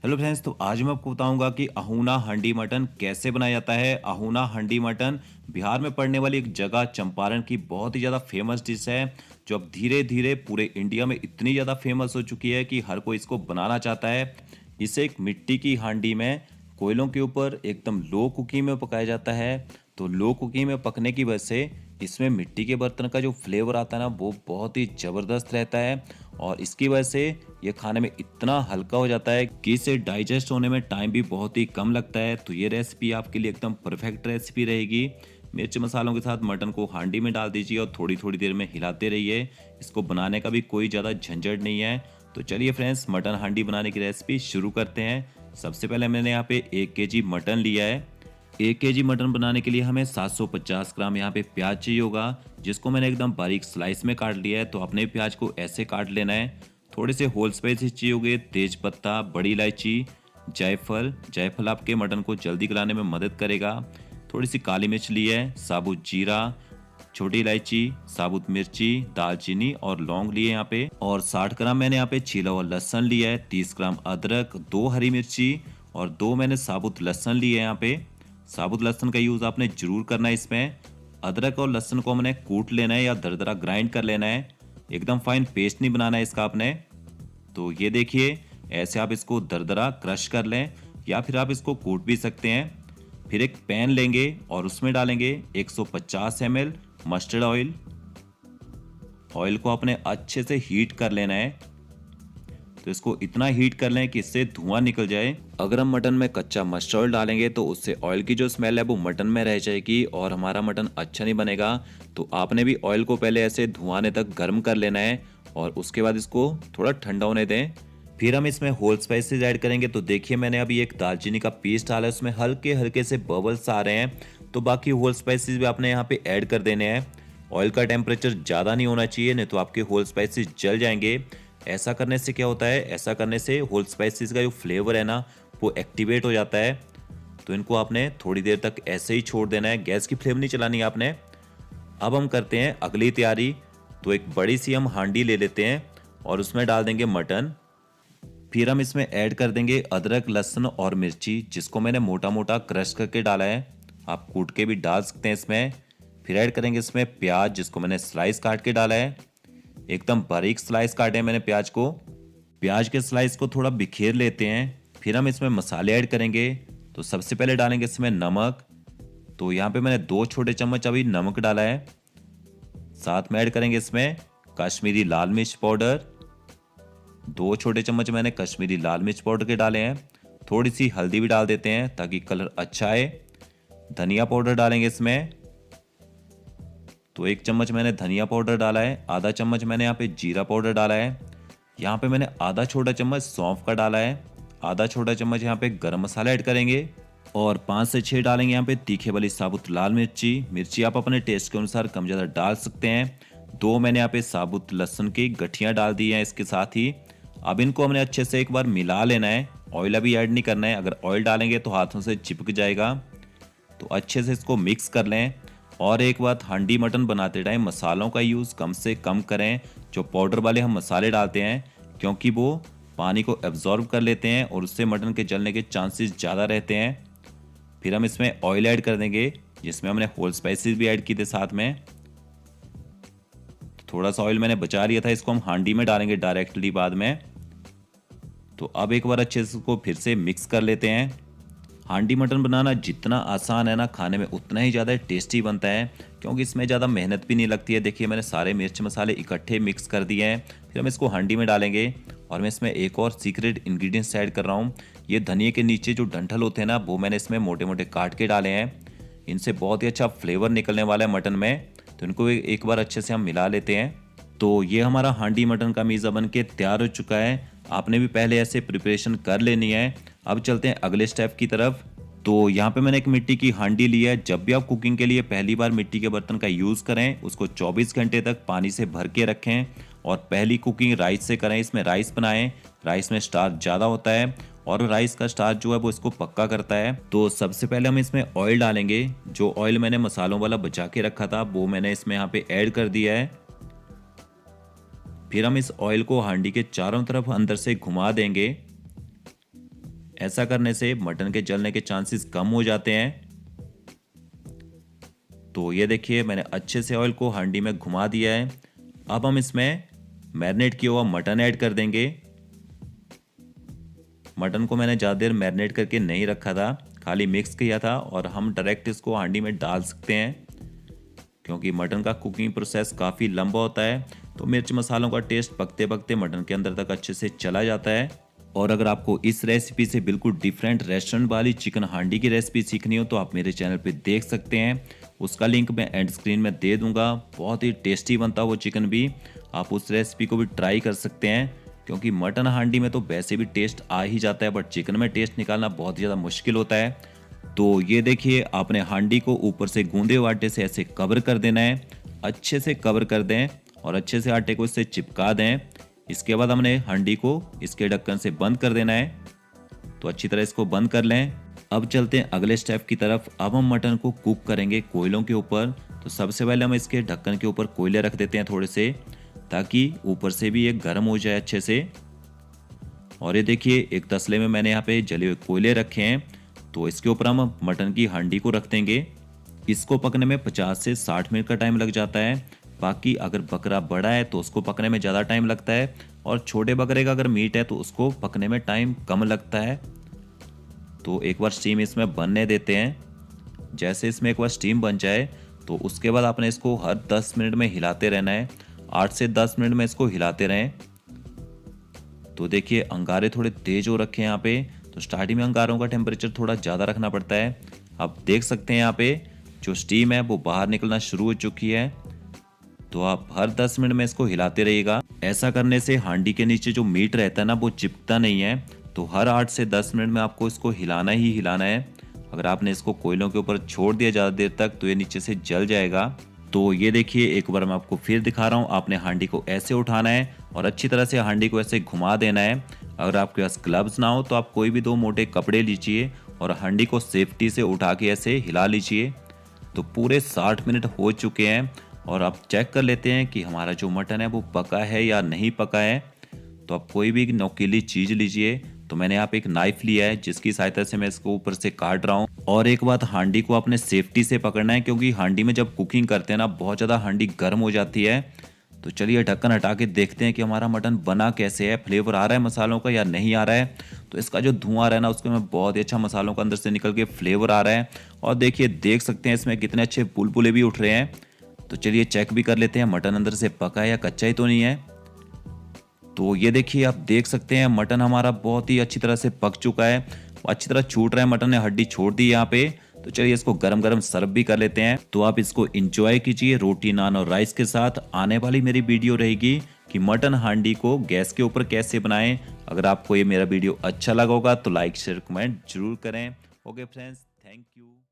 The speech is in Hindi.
हेलो फ्रेंड्स, तो आज मैं आपको बताऊंगा कि अहूना हांडी मटन कैसे बनाया जाता है। अहूना हांडी मटन बिहार में पड़ने वाली एक जगह चंपारण की बहुत ही ज़्यादा फेमस डिश है, जो अब धीरे धीरे पूरे इंडिया में इतनी ज़्यादा फेमस हो चुकी है कि हर कोई इसको बनाना चाहता है। इसे एक मिट्टी की हांडी में कोयलों के ऊपर एकदम लो कुकिंग में पकाया जाता है। तो लो कुकिंग में पकने की वजह से इसमें मिट्टी के बर्तन का जो फ्लेवर आता है ना, वो बहुत ही ज़बरदस्त रहता है। और इसकी वजह से ये खाने में इतना हल्का हो जाता है कि इसे डाइजेस्ट होने में टाइम भी बहुत ही कम लगता है। तो ये रेसिपी आपके लिए एकदम परफेक्ट रेसिपी रहेगी। मिर्च मसालों के साथ मटन को हांडी में डाल दीजिए और थोड़ी थोड़ी देर में हिलाते रहिए। इसको बनाने का भी कोई ज़्यादा झंझट नहीं है। तो चलिए फ्रेंड्स, मटन हांडी बनाने की रेसिपी शुरू करते हैं। सबसे पहले मैंने यहाँ पे 1 kg मटन लिया है। 1 kg मटन बनाने के लिए हमें 750 ग्राम यहाँ पे प्याज चाहिए होगा, जिसको मैंने एकदम बारीक स्लाइस में काट लिया है। तो अपने प्याज को ऐसे काट लेना है। थोड़े से होल स्पाइसेस चाहिए होंगे, तेज पत्ता, बड़ी इलायची, जायफल। जायफल आपके मटन को जल्दी गलाने में मदद करेगा। थोड़ी सी काली मिर्च ली है, साबुत जीरा, छोटी इलायची, साबुत मिर्ची, दालचीनी और लौंग लिए यहाँ पे। और 60 ग्राम मैंने यहाँ पे छीला हुआ लहसुन लिया है, 30 ग्राम अदरक, 2 हरी मिर्ची और 2 मैंने साबुत लहसुन लिए हैं यहाँ पे। साबुत लहसुन का यूज़ आपने जरूर करना है इसमें। अदरक और लहसुन को हमने कूट लेना है या दरदरा ग्राइंड कर लेना है। एकदम फाइन पेस्ट नहीं बनाना है इसका आपने। तो ये देखिए, ऐसे आप इसको दरदरा क्रश कर लें या फिर आप इसको कूट भी सकते हैं। फिर एक पैन लेंगे और उसमें डालेंगे 150 ml मस्टर्ड ऑयल। ऑयल को आपने अच्छे से हीट कर लेना है। तो इसको इतना हीट कर लें कि इससे धुआं निकल जाए। अगर हम मटन में कच्चा मस्टर्ड ऑयल डालेंगे तो उससे ऑयल की जो स्मेल है वो मटन में रह जाएगी और हमारा मटन अच्छा नहीं बनेगा। तो आपने भी ऑयल को पहले ऐसे धुआं आने तक गर्म कर लेना है और उसके बाद इसको थोड़ा ठंडा होने दें। फिर हम इसमें होल स्पाइसेस ऐड करेंगे। तो देखिए, मैंने अभी एक दालचीनी का पीस डाला है, उसमें हल्के हल्के से बबल्स आ रहे हैं। तो बाकी होल स्पाइसेस भी आपने यहाँ पे ऐड कर देने हैं। ऑयल का टेम्परेचर ज़्यादा नहीं होना चाहिए, नहीं तो आपके होल स्पाइसेस जल जाएंगे। ऐसा करने से क्या होता है, ऐसा करने से होल स्पाइसेस का जो फ्लेवर है ना, वो एक्टिवेट हो जाता है। तो इनको आपने थोड़ी देर तक ऐसे ही छोड़ देना है, गैस की फ्लेम नहीं चलानी है आपने। अब हम करते हैं अगली तैयारी। तो एक बड़ी सी हम हांडी ले लेते हैं और उसमें डाल देंगे मटन। फिर हम इसमें ऐड कर देंगे अदरक, लहसुन और मिर्ची, जिसको मैंने मोटा मोटा क्रश करके डाला है। आप कूट के भी डाल सकते हैं इसमें। फिर ऐड करेंगे इसमें प्याज, जिसको मैंने स्लाइस काट के डाला है। एकदम बारीक स्लाइस काटे हैं मैंने प्याज को। प्याज के स्लाइस को थोड़ा बिखेर लेते हैं। फिर हम इसमें मसाले ऐड करेंगे। तो सबसे पहले डालेंगे इसमें नमक। तो यहाँ पे मैंने 2 छोटे चम्मच अभी नमक डाला है। साथ में ऐड करेंगे इसमें कश्मीरी लाल मिर्च पाउडर। 2 छोटे चम्मच मैंने कश्मीरी लाल मिर्च पाउडर के डाले हैं। थोड़ी सी हल्दी भी डाल देते हैं ताकि कलर अच्छा आए। धनिया पाउडर डालेंगे इसमें। तो 1 चम्मच मैंने धनिया पाउडर डाला है। आधा चम्मच मैंने यहाँ पे जीरा पाउडर डाला है। यहाँ पे मैंने आधा छोटा चम्मच सौंफ का डाला है। आधा छोटा चम्मच यहाँ पे गरम मसाला ऐड करेंगे और 5 से 6 डालेंगे यहाँ पे तीखे वाली साबुत लाल मिर्ची। मिर्ची आप अपने टेस्ट के अनुसार कम ज़्यादा डाल सकते हैं। 2 मैंने यहाँ पे साबुत लहसुन की गठियाँ डाल दी हैं इसके साथ ही। अब इनको हमने अच्छे से एक बार मिला लेना है। ऑयल अभी ऐड नहीं करना है, अगर ऑयल डालेंगे तो हाथों से चिपक जाएगा। तो अच्छे से इसको मिक्स कर लें। और एक बात, हांडी मटन बनाते टाइम मसालों का यूज़ कम से कम करें। जो पाउडर वाले हम मसाले डालते हैं, क्योंकि वो पानी को एब्जॉर्ब कर लेते हैं और उससे मटन के जलने के चांसेस ज़्यादा रहते हैं। फिर हम इसमें ऑयल ऐड कर देंगे, जिसमें हमने होल स्पाइसेस भी ऐड किए थे साथ में। तो थोड़ा सा ऑयल मैंने बचा लिया था, इसको हम हांडी में डालेंगे डायरेक्टली बाद में। तो अब एक बार अच्छे से इसको फिर से मिक्स कर लेते हैं। हांडी मटन बनाना जितना आसान है ना, खाने में उतना ही ज़्यादा टेस्टी बनता है, क्योंकि इसमें ज़्यादा मेहनत भी नहीं लगती है। देखिए, मैंने सारे मिर्च मसाले इकट्ठे मिक्स कर दिए हैं। फिर हम इसको हांडी में डालेंगे और मैं इसमें एक और सीक्रेट इंग्रेडिएंट्स ऐड कर रहा हूँ। ये धनिए के नीचे जो डंठल होते हैं ना, वो मैंने इसमें मोटे मोटे काट के डाले हैं। इनसे बहुत ही अच्छा फ्लेवर निकलने वाला है मटन में। तो इनको एक बार अच्छे से हम मिला लेते हैं। तो ये हमारा हांडी मटन का मीज़ा बन के तैयार हो चुका है। आपने भी पहले ऐसे प्रिपरेशन कर लेनी है। अब चलते हैं अगले स्टेप की तरफ। तो यहाँ पे मैंने एक मिट्टी की हांडी ली है। जब भी आप कुकिंग के लिए पहली बार मिट्टी के बर्तन का यूज़ करें, उसको 24 घंटे तक पानी से भर के रखें और पहली कुकिंग राइस से करें। इसमें राइस बनाएं। राइस में स्टार्च ज़्यादा होता है और राइस का स्टार्च जो है वो इसको पक्का करता है। तो सबसे पहले हम इसमें ऑयल डालेंगे। जो ऑयल मैंने मसालों वाला बचा के रखा था, वो मैंने इसमें यहाँ पे ऐड कर दिया है। फिर हम इस ऑयल को हांडी के चारों तरफ अंदर से घुमा देंगे। ऐसा करने से मटन के जलने के चांसेस कम हो जाते हैं। तो ये देखिए मैंने अच्छे से ऑयल को हांडी में घुमा दिया है। अब हम इसमें मैरिनेट किया हुआ मटन ऐड कर देंगे। मटन को मैंने ज़्यादा देर मैरिनेट करके नहीं रखा था, खाली मिक्स किया था और हम डायरेक्ट इसको हांडी में डाल सकते हैं क्योंकि मटन का कुकिंग प्रोसेस काफ़ी लंबा होता है। तो मिर्च मसालों का टेस्ट पकते पकते मटन के अंदर तक अच्छे से चला जाता है। और अगर आपको इस रेसिपी से बिल्कुल डिफरेंट रेस्टोरेंट वाली चिकन हांडी की रेसिपी सीखनी हो तो आप मेरे चैनल पे देख सकते हैं, उसका लिंक मैं एंड स्क्रीन में दे दूंगा। बहुत ही टेस्टी बनता है वो चिकन भी, आप उस रेसिपी को भी ट्राई कर सकते हैं क्योंकि मटन हांडी में तो वैसे भी टेस्ट आ ही जाता है, बट चिकन में टेस्ट निकालना बहुत ज़्यादा मुश्किल होता है। तो ये देखिए आपने हांडी को ऊपर से गूंदे हुए आटे से ऐसे कवर कर देना है, अच्छे से कवर कर दें और अच्छे से आटे को इससे चिपका दें। इसके बाद हमने हांडी को इसके ढक्कन से बंद कर देना है। तो अच्छी तरह इसको बंद कर लें। अब चलते हैं अगले स्टेप की तरफ। अब हम मटन को कुक करेंगे कोयलों के ऊपर। तो सबसे पहले हम इसके ढक्कन के ऊपर कोयले रख देते हैं थोड़े से, ताकि ऊपर से भी ये गर्म हो जाए अच्छे से। और ये देखिए एक तसले में मैंने यहाँ पे जले हुए कोयले रखे हैं। तो इसके ऊपर हम मटन की हांडी को रख देंगे। इसको पकने में 50 से 60 मिनट का टाइम लग जाता है। बाकी अगर बकरा बड़ा है तो उसको पकने में ज़्यादा टाइम लगता है और छोटे बकरे का अगर मीट है तो उसको पकने में टाइम कम लगता है। तो एक बार स्टीम इसमें बनने देते हैं। जैसे इसमें एक बार स्टीम बन जाए तो उसके बाद आपने इसको हर 10 मिनट में हिलाते रहना है। 8 से 10 मिनट में इसको हिलाते रहें। तो देखिए अंगारे थोड़े तेज हो रखे हैं यहाँ पे, तो स्टार्टिंग में अंगारों का टेम्परेचर थोड़ा ज़्यादा रखना पड़ता है। आप देख सकते हैं यहाँ पे जो स्टीम है वो बाहर निकलना शुरू हो चुकी है। तो आप हर 10 मिनट में इसको हिलाते रहिएगा। ऐसा करने से हांडी के नीचे जो मीट रहता है ना वो चिपकता नहीं है। तो हर 8 से 10 मिनट में आपको इसको हिलाना ही हिलाना है। अगर आपने इसको कोयलों के ऊपर छोड़ दिया ज़्यादा देर तक तो ये नीचे से जल जाएगा। तो ये देखिए एक बार मैं आपको फिर दिखा रहा हूँ। आपने हांडी को ऐसे उठाना है और अच्छी तरह से हांडी को ऐसे घुमा देना है। अगर आपके पास ग्लव्स ना हो तो आप कोई भी 2 मोटे कपड़े लीजिए और हांडी को सेफ्टी से उठा के ऐसे हिला लीजिए। तो पूरे 60 मिनट हो चुके हैं और आप चेक कर लेते हैं कि हमारा जो मटन है वो पका है या नहीं पका है। तो आप कोई भी नोकीली चीज़ लीजिए। तो मैंने यहाँ पे एक नाइफ लिया है जिसकी सहायता से मैं इसको ऊपर से काट रहा हूँ। और एक बात, हांडी को आपने सेफ्टी से पकड़ना है क्योंकि हांडी में जब कुकिंग करते हैं ना बहुत ज़्यादा हांडी गर्म हो जाती है। तो चलिए ढक्कन हटा के देखते हैं कि हमारा मटन बना कैसे है, फ्लेवर आ रहा है मसालों का या नहीं आ रहा है। तो इसका जो धुआं आ रहा है ना उसके में बहुत ही अच्छा मसालों का अंदर से निकल के फ्लेवर आ रहा है। और देखिए देख सकते हैं इसमें कितने अच्छे बुलबुले भी उठ रहे हैं। तो चलिए चेक भी कर लेते हैं मटन अंदर से पका है या कच्चा ही तो नहीं है। तो ये देखिए आप देख सकते हैं मटन हमारा बहुत ही अच्छी तरह से पक चुका है, अच्छी तरह छूट रहा है। मटन ने हड्डी छोड़ दी यहाँ पे। तो चलिए इसको गरम गरम सर्व भी कर लेते हैं। तो आप इसको एंजॉय कीजिए रोटी, नान और राइस के साथ। आने वाली मेरी वीडियो रहेगी कि मटन हांडी को गैस के ऊपर कैसे बनाएं। अगर आपको ये मेरा वीडियो अच्छा लगा होगा तो लाइक शेयर कमेंट जरूर करें। Okay friends, thank you.